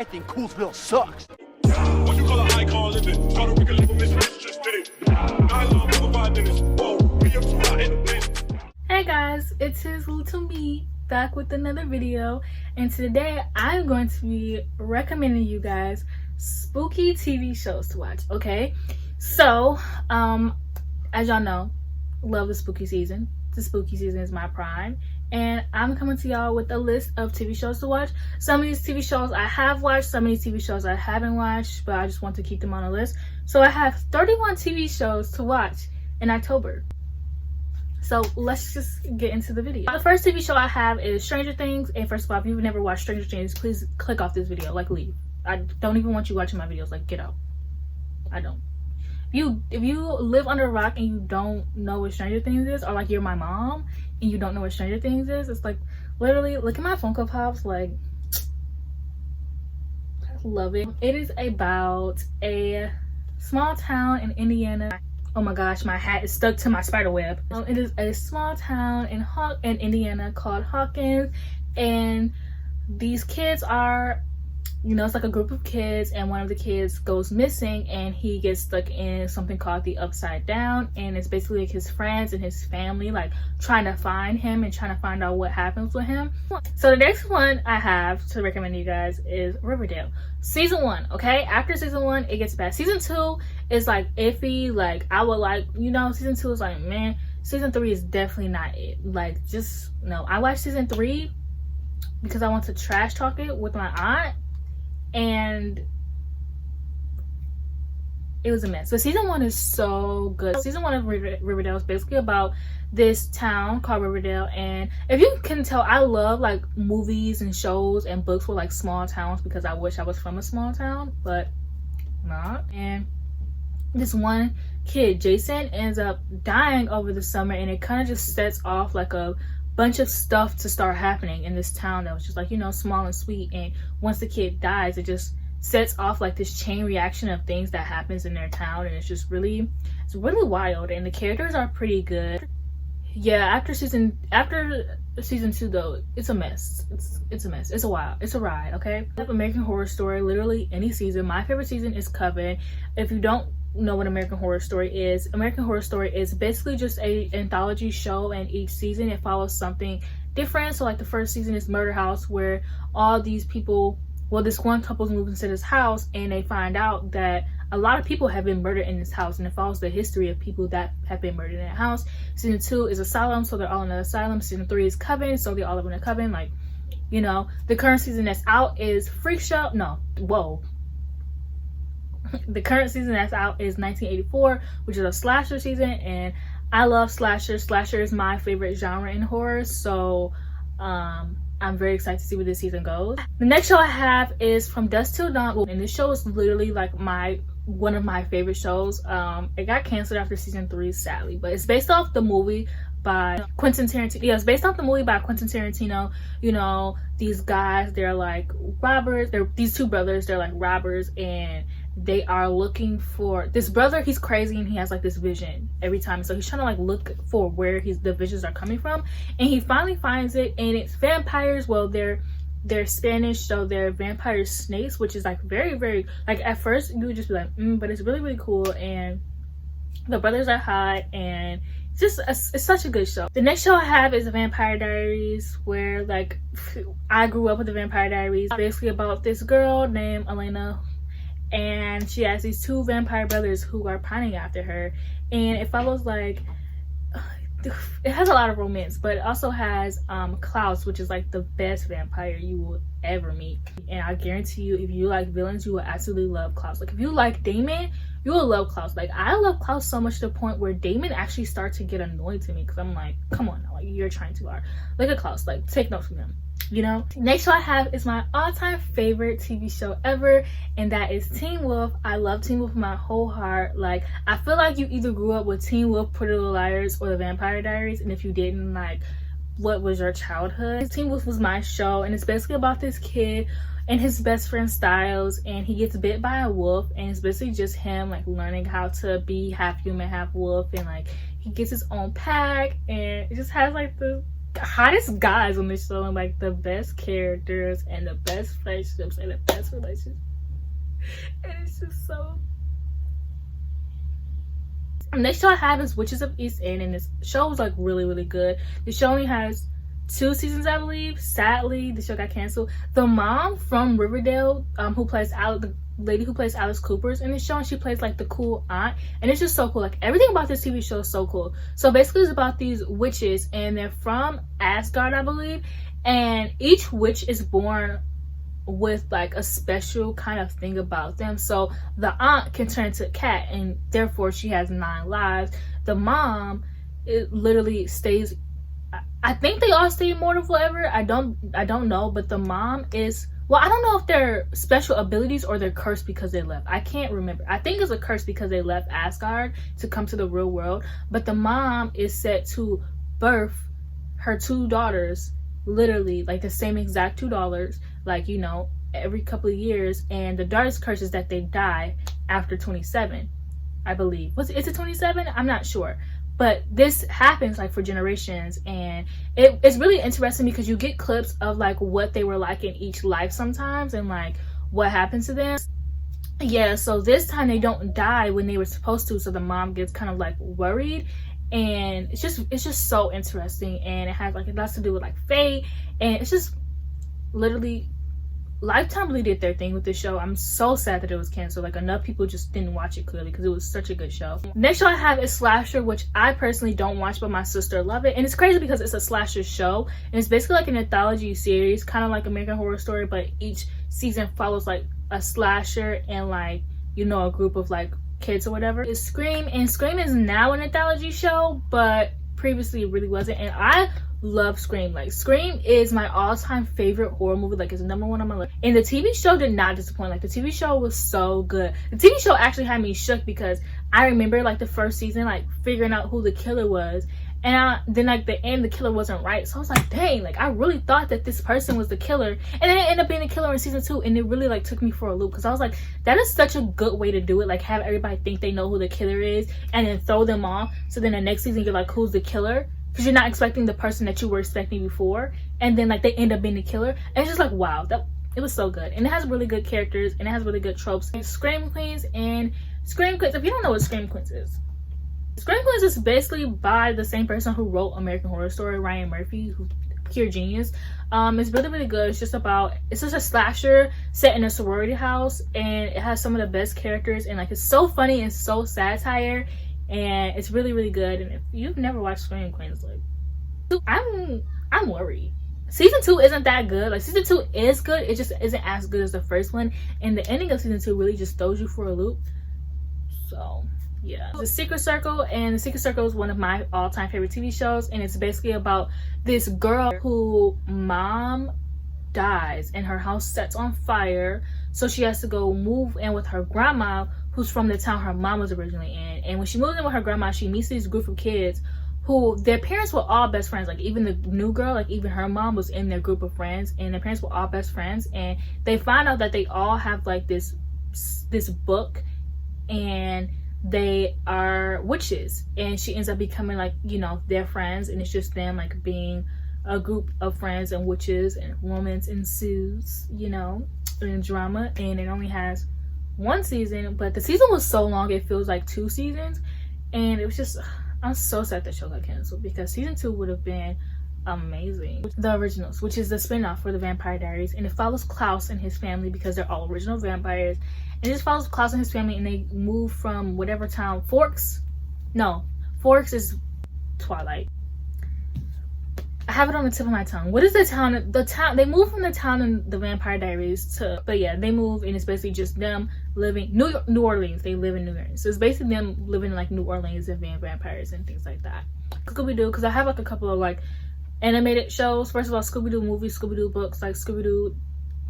I think Coolsville sucks. What you call an icon living? Puerto Rican living, Miss Rich just did it. I love over 5 minutes. Whoa, we up too hot in the place. Hey guys, it's his little me back with another video, and today I'm going to be recommending you guys spooky TV shows to watch. Okay, so as y'all know, love the spooky season. The spooky season is my prime, and I'm coming to y'all with a list of TV shows to watch. Some of these TV shows I have watched, some of these TV shows I haven't watched, but I just want to keep them on a list. So I have 31 TV shows to watch in October. So let's just get into the video. The first TV show I have is Stranger Things, and first of all, if you've never watched Stranger Things, please click off this video, like leave. I don't even want you watching my videos, like get out. I don't. If you live under a rock and you don't know what Stranger Things is, or like you're my mom and you don't know what Stranger Things is, it's like literally look at my Funko Pops, like I love it. It is about a small town in Indiana. Oh my gosh, my hat is stuck to my spider web. It is a small town in Indiana called Hawkins, and these kids are, you know, it's like a group of kids, and one of the kids goes missing and he gets stuck in something called the Upside Down, and it's basically like his friends and his family like trying to find him and trying to find out what happens with him. So the next one I have to recommend you guys is Riverdale. Season 1, okay? After season 1, it gets bad. Season 2 is like iffy. Like I would like, you know, season 2 is like, man. Season 3 is definitely not it. Like just no. I watched season 3 because I want to trash talk it with my aunt, and it was a mess. But season 1 is so good. Season 1 of Riverdale is basically about this town called Riverdale, and if you can tell, I love like movies and shows and books with like small towns because I wish I was from a small town, but not. And this one kid, Jason, ends up dying over the summer, and it kind of just sets off like a bunch of stuff to start happening in this town that was just like, you know, small and sweet. And once the kid dies, it just sets off like this chain reaction of things that happens in their town, and it's really wild, and the characters are pretty good. Yeah, after season 2 though, it's a mess. It's a mess. It's a ride, okay? I have American Horror Story, literally any season. My favorite season is Coven. If you don't know what American Horror Story is basically just a anthology show, and each season it follows something different. So like the first season is Murder House, where all these people, well, this one couple's moved into this house, and they find out that a lot of people have been murdered in this house, and it follows the history of people that have been murdered in that house. Season 2 is Asylum, so they're all in an asylum. Season 3 is Coven, so they all live in a coven. Like, you know, the current season that's out is the current season that's out is 1984, which is a slasher season, and I love slashers. Slasher is my favorite genre in horror, so I'm very excited to see where this season goes. The next show I have is From Dusk Till Dawn, and this show is literally like one of my favorite shows. It got canceled after season 3, sadly, but it's based off the movie by Quentin Tarantino. Yeah, it's based off the movie by Quentin Tarantino. You know, these guys, they're like robbers. These two brothers, they're like robbers, and they are looking for this brother. He's crazy, and he has like this vision every time, so he's trying to like look for where the visions are coming from, and he finally finds it, and it's vampires. Well, they're Spanish, so they're vampire snakes, which is like very like at first you would just be like but it's really cool, and the brothers are hot, and it's such a good show. The next show I have is Vampire Diaries, where like I grew up with the Vampire Diaries. Basically about this girl named Elena, and she has these 2 vampire brothers who are pining after her, and it follows like it has a lot of romance, but it also has Klaus, which is like the best vampire you will ever meet. And I guarantee you, if you like villains, you will absolutely love Klaus. Like if you like Damon, you will love Klaus. Like I love Klaus so much to the point where Damon actually starts to get annoyed to me, because I'm like, come on now, like you're trying too hard. Look at Klaus, like take notes from him, you know. Next show I have is my all-time favorite TV show ever, and that is Teen Wolf. I love Teen Wolf with my whole heart. Like I feel like you either grew up with Teen Wolf, Pretty Little Liars, or the Vampire Diaries, and if you didn't, like what was your childhood? Teen Wolf was my show, and it's basically about this kid and his best friend Styles, and he gets bit by a wolf, and it's basically just him like learning how to be half human half wolf, and like he gets his own pack, and it just has like the hottest guys on this show and like the best characters and the best friendships and the best relationships. And it's just so. Next show I have is Witches of East End, and this show was like really, really good. The show only has 2 seasons, I believe. Sadly, the show got canceled. The mom from Riverdale, who plays the lady who plays Alice Cooper's in the show, and she plays like the cool aunt, and it's just so cool. Like everything about this TV show is so cool. So basically, it's about these witches, and they're from Asgard, I believe, and each witch is born with like a special kind of thing about them. So the aunt can turn into a cat, and therefore she has 9 lives. The mom, it literally stays. I think they all stay immortal forever. I don't know, but the mom is, well, I don't know if they're special abilities or they're cursed because they left. I can't remember. I think it's a curse because they left Asgard to come to the real world. But the mom is set to birth her 2 daughters, literally like the same exact 2 daughters, like, you know, every couple of years. And the daughter's curse is that they die after 27, I believe. Is it 27? I'm not sure. But this happens like for generations, and it's really interesting because you get clips of like what they were like in each life sometimes and like what happened to them. Yeah, so this time they don't die when they were supposed to, so the mom gets kind of like worried, and it's just so interesting, and it has like it has to do with like fate, and it's just literally Lifetime really did their thing with this show. I'm so sad that it was canceled. Like, enough people just didn't watch it clearly because it was such a good show. Next show I have is Slasher, which I personally don't watch, but my sister loved it. And it's crazy because it's a slasher show, and it's basically like an anthology series, kind of like American Horror Story, but each season follows like a slasher and like, you know, a group of like kids or whatever. It's Scream, and Scream is now an anthology show, but previously it really wasn't. And I love Scream. Like, Scream is my all-time favorite horror movie. Like, it's number 1 on my list. And the TV show did not disappoint. Like, the TV show was so good. The TV show actually had me shook because I remember like the first season, like figuring out who the killer was, and then like the end, the killer wasn't right. So I was like, dang, like I really thought that this person was the killer, and then it ended up being the killer in season 2, and it really like took me for a loop because I was like, that is such a good way to do it. Like, have everybody think they know who the killer is and then throw them off, so then the next season you're like, who's the killer? Because you're not expecting the person that you were expecting before, and then like they end up being the killer, and it's just like, wow, it was so good. And it has really good characters, and it has really good tropes. And Scream Queens and Scream Queens, if you don't know what Scream Queens is basically by the same person who wrote American Horror Story, Ryan Murphy, who's pure genius. It's really, really good. It's just a slasher set in a sorority house, and it has some of the best characters, and like it's so funny and so satire, and it's really, really good. And if you've never watched Scream Queens, like, I'm worried. Season 2 isn't that good. Like, season 2 is good, it just isn't as good as the first one, and the ending of season 2 really just throws you for a loop. So yeah, The Secret Circle, and The Secret Circle is one of my all-time favorite TV shows, and it's basically about this girl who mom dies and her house sets on fire, so she has to go move in with her grandma, who's from the town her mom was originally in. And when she moves in with her grandma, she meets these group of kids who, their parents were all best friends. Like, even the new girl, like even her mom was in their group of friends, and their parents were all best friends. And they find out that they all have like this book, and they are witches, and she ends up becoming like, you know, their friends, and it's just them like being a group of friends and witches, and romance ensues, you know, and drama. And it only has 1 season, but the season was so long it feels like 2 seasons, and it was just, I'm so sad that show got canceled because season 2 would have been amazing. The Originals, which is the spin-off for the Vampire Diaries, and it follows Klaus and his family because they're all original vampires. And it just follows Klaus and his family, and they move from whatever town, Forks is Twilight. I have it on the tip of my tongue. What is the town? They moved from the town in the Vampire Diaries to, but yeah, they move, and it's basically just them living New Orleans. They live in New Orleans, so it's basically them living in like New Orleans and being vampires and things like that. Scooby Doo, because I have like a couple of like animated shows. First of all, Scooby Doo movies, Scooby Doo books, like Scooby Doo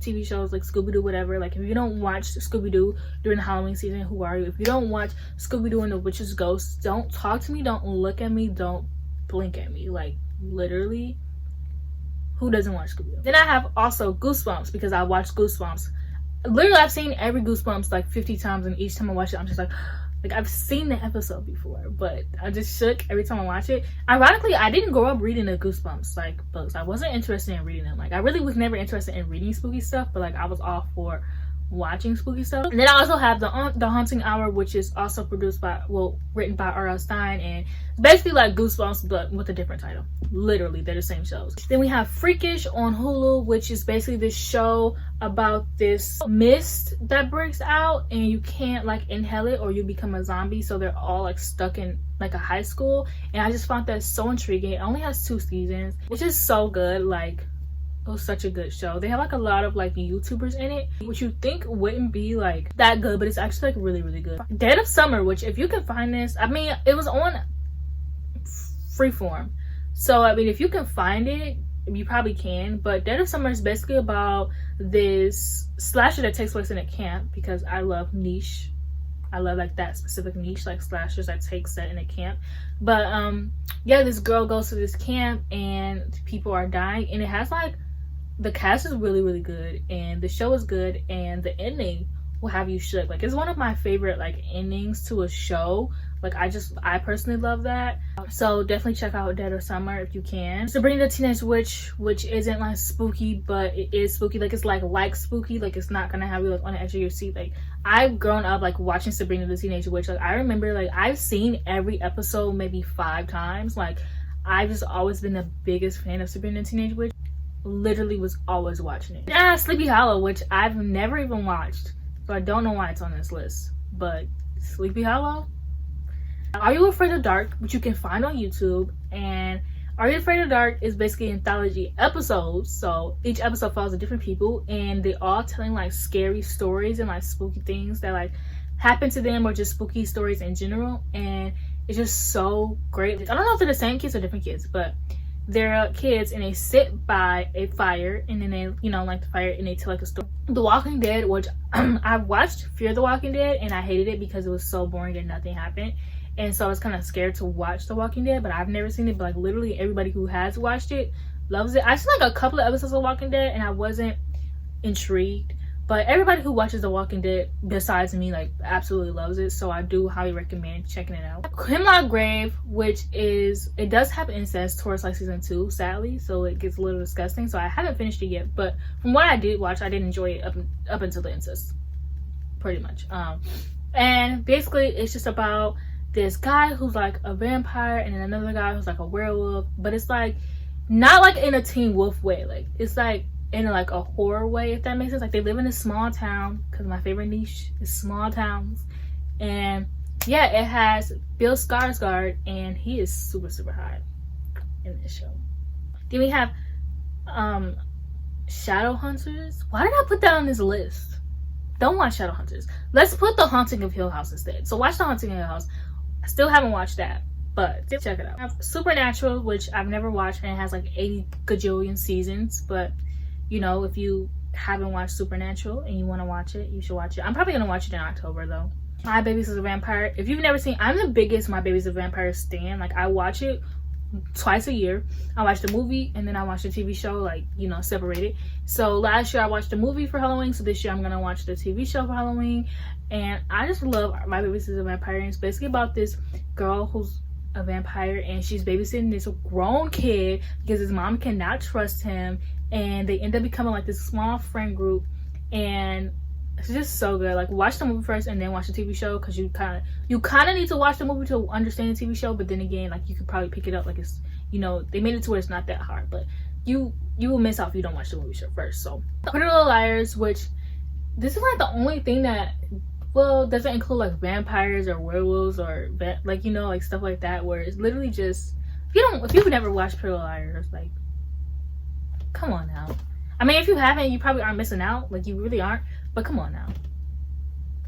TV shows, like Scooby Doo whatever. Like, if you don't watch Scooby Doo during the Halloween season, who are you? If you don't watch Scooby Doo and the Witch's Ghosts, don't talk to me, don't look at me, don't blink at me. Like, literally, who doesn't watch Scooby Doo? Then I have also Goosebumps, because I watched Goosebumps. Literally, I've seen every Goosebumps like 50 times, and each time I watch it, I'm just like, Like, I've seen the episode before, but I just shook every time I watch it. Ironically, I didn't grow up reading the Goosebumps, like, books. I wasn't interested in reading them. Like, I really was never interested in reading spooky stuff, but, like, I was all for watching spooky stuff. And then I also have the Haunting Hour, which is also written by R.L. Stine, and basically like Goosebumps but with a different title. Literally, they're the same shows. Then we have Freakish on Hulu, which is basically this show about this mist that breaks out and you can't like inhale it or you become a zombie, so they're all like stuck in like a high school. And I just found that so intriguing. It only has 2 seasons, which is so good. Like, it was such a good show. They have like a lot of like YouTubers in it, which you think wouldn't be like that good, but it's actually like really, really good. Dead of Summer, which if you can find this, I mean, it was on Freeform, so I mean, if you can find it, you probably can. But Dead of Summer is basically about this slasher that takes place in a camp, because I love niche. I love like that specific niche, like slashers that take set in a camp. But yeah, this girl goes to this camp and people are dying, and it has like, the cast is really, really good, and the show is good, and the ending will have you shook. Like, it's one of my favorite like endings to a show. Like, I personally love that. So definitely check out Dead of Summer if you can. Sabrina the Teenage Witch, which isn't like spooky, but it is spooky. Like, it's like spooky. Like, it's not gonna have you like on the edge of your seat. Like, I've grown up like watching Sabrina the Teenage Witch. Like, I remember like I've seen every episode maybe 5 times. Like, I've just always been the biggest fan of Sabrina the Teenage Witch. Literally was always watching it. Sleepy Hollow, which I've never even watched, so I don't know why it's on this list. But Sleepy Hollow. Are You Afraid of Dark, which you can find on YouTube, and Are You Afraid of Dark is basically anthology episodes, so each episode follows different people, and they all telling like scary stories and like spooky things that like happen to them, or just spooky stories in general. And it's just so great. I don't know if they're the same kids or different kids, but they're kids and they sit by a fire, and then they, you know, like the fire, and they tell like a story. The Walking Dead, which I watched Fear the Walking Dead, and I hated it because it was so boring and nothing happened. And so I was kind of scared to watch The Walking Dead, but I've never seen it. But like literally everybody who has watched it loves it. I seen like a couple of episodes of Walking Dead and I wasn't intrigued. But everybody who watches The Walking Dead besides me like absolutely loves it. So I do highly recommend checking it out. Hemlock Grave, which is, it does have incest towards like season 2, sadly. So it gets a little disgusting. So I haven't finished it yet. But from what I did watch, I did enjoy it up until the incest. Pretty much. And basically it's just about this guy who's like a vampire and then another guy who's like a werewolf, but it's like not like in a Teen Wolf way. Like, it's like in like a horror way, if that makes sense. Like, they live in a small town, because my favorite niche is small towns. And yeah, it has Bill Skarsgård, and he is super, super hot in this show. Then we have Shadowhunters. Why did I put that on this list? Don't watch Shadowhunters. Let's put The Haunting of Hill House instead. So watch The Haunting of Hill House. I still haven't watched that, but check it out. I have Supernatural, which I've never watched, and it has like 80 gajillion seasons. But you know, if you haven't watched Supernatural and you want to watch it, you should watch it. I'm probably gonna watch it in October though. My Babies is a Vampire. If you've never seen, I'm the biggest My Babies is a Vampire stan. Like, I watch it twice a year. I watch the movie and then I watch the TV show, like, you know, separated. So last year I watched the movie for Halloween, so this year I'm gonna watch the TV show for Halloween. And I just love My Babies is a Vampire. And it's basically about this girl who's a vampire, and she's babysitting this grown kid because his mom cannot trust him, and they end up becoming like this small friend group. And it's just so good. Like, watch the movie first and then watch the TV show, because you kind of need to watch the movie to understand the TV show. But then again, like, you could probably pick it up, like, it's, you know, they made it to where it's not that hard, but you will miss out if you don't watch the movie show first. So Pretty Little Liars, which this is like the only thing that, well, doesn't include like vampires or werewolves or like, you know, like stuff like that, where it's literally just, if you've never watched Pretty Little Liars, like, come on now. I mean, if you haven't, you probably aren't missing out. Like, you really aren't. But come on now.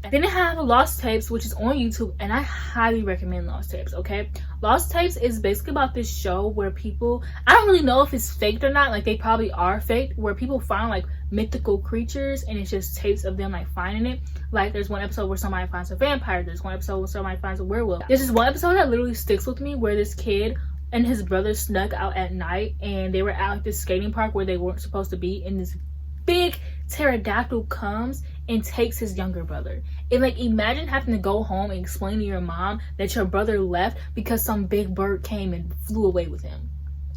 Then they have Lost Tapes, which is on YouTube, and I highly recommend Lost Tapes, okay? Lost Tapes is basically about this show where people, I don't really know if it's faked or not, like, they probably are faked, where people find like mythical creatures, and it's just tapes of them like finding it. Like, there's one episode where somebody finds a vampire, there's one episode where somebody finds a werewolf. There's just one episode that literally sticks with me, where this kid and his brother snuck out at night, and they were at like this skating park where they weren't supposed to be, and this big pterodactyl comes and takes his younger brother. And like, imagine having to go home and explain to your mom that your brother left because some big bird came and flew away with him.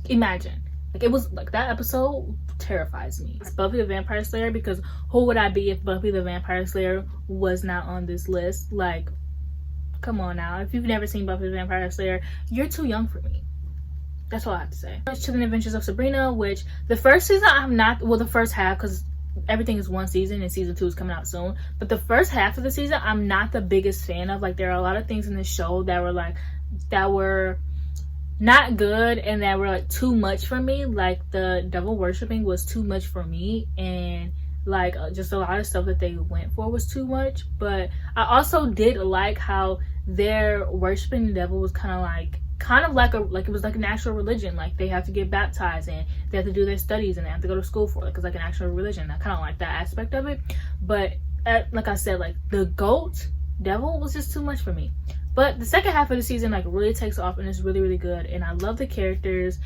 Imagine. Like, it was like, that episode terrifies me. It's Buffy the Vampire Slayer, because who would I be if Buffy the Vampire Slayer was not on this list? Like, come on now. If you've never seen Buffy the Vampire Slayer, you're too young for me. That's all I have to say. To the Adventures of Sabrina, which the first season I'm not, well, the first half, because everything is one season and season 2 is coming out soon, but the first half of the season I'm not the biggest fan of. Like, there are a lot of things in the show that were not good and that were like too much for me. Like, the devil worshipping was too much for me, and like just a lot of stuff that they went for was too much. But I also did like how their worshiping the devil was kind of like it was like an actual religion. Like, they have to get baptized and they have to do their studies and they have to go to school for it. Like, it's like an actual religion. I kind of like that aspect of it. But like I said, like, the goat devil was just too much for me. But the second half of the season like really takes off and it's really, really good. And I love the characters.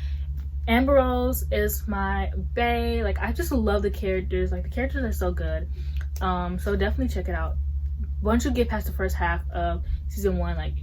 Amber Rose is my bae. Like, I just love the characters. Like, the characters are so good. So definitely check it out. Once you get past the first half of season 1, like,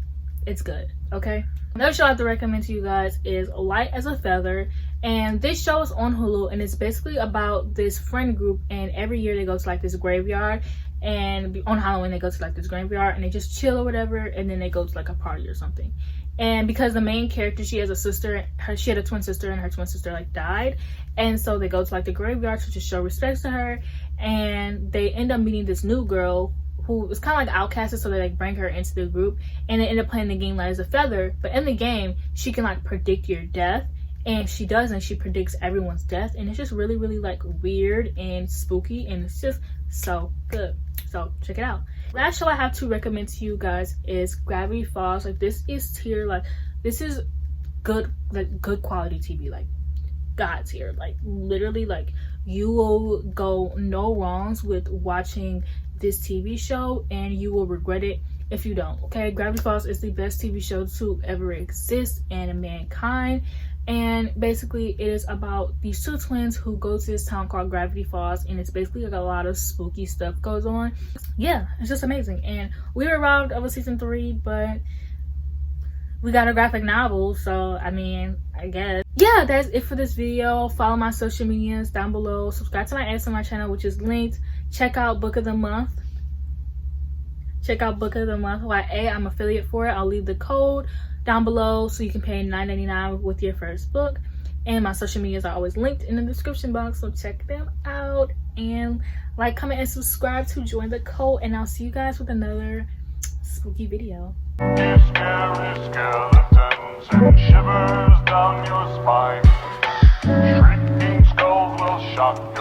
it's good. Okay. Another show I have to recommend to you guys is Light as a Feather. And this show is on Hulu, and it's basically about this friend group, and every year they go to like this graveyard, and on Halloween they go to like this graveyard and they just chill or whatever, and then they go to like a party or something. And because the main character, she has a sister, she had a twin sister, and her twin sister like died, and so they go to like the graveyard to just show respects to her. And they end up meeting this new girl who is kind of like outcasted, so they like bring her into the group, and they end up playing the game Light as a Feather. But in the game, she can like predict your death, and she does, and she predicts everyone's death, and it's just really, really like weird and spooky, and it's just so good. So check it out. Last show I have to recommend to you guys is Gravity Falls. Like, this is tier, like, this is good, like good quality TV, like God tier. Like, literally, like, you will go no wrongs with watching this TV show, and you will regret it if you don't. Okay, Gravity Falls is the best TV show to ever exist in mankind. And basically it is about these two twins who go to this town called Gravity Falls, and it's basically like a lot of spooky stuff goes on. Yeah, it's just amazing. And we were robbed of a season 3, but we got a graphic novel, so I mean, I guess. Yeah, that's it for this video. Follow my social medias down below. Subscribe to my ASMR channel, which is linked. Check out Book of the Month. Check out Book of the Month YA. I'm affiliate for it. I'll leave the code down below so you can pay $9.99 with your first book. And my social medias are always linked in the description box, so check them out. And like, comment, and subscribe to join the cult. And I'll see you guys with another spooky video. Scary skeletons and shivers down your spine. Shrieking skulls will shock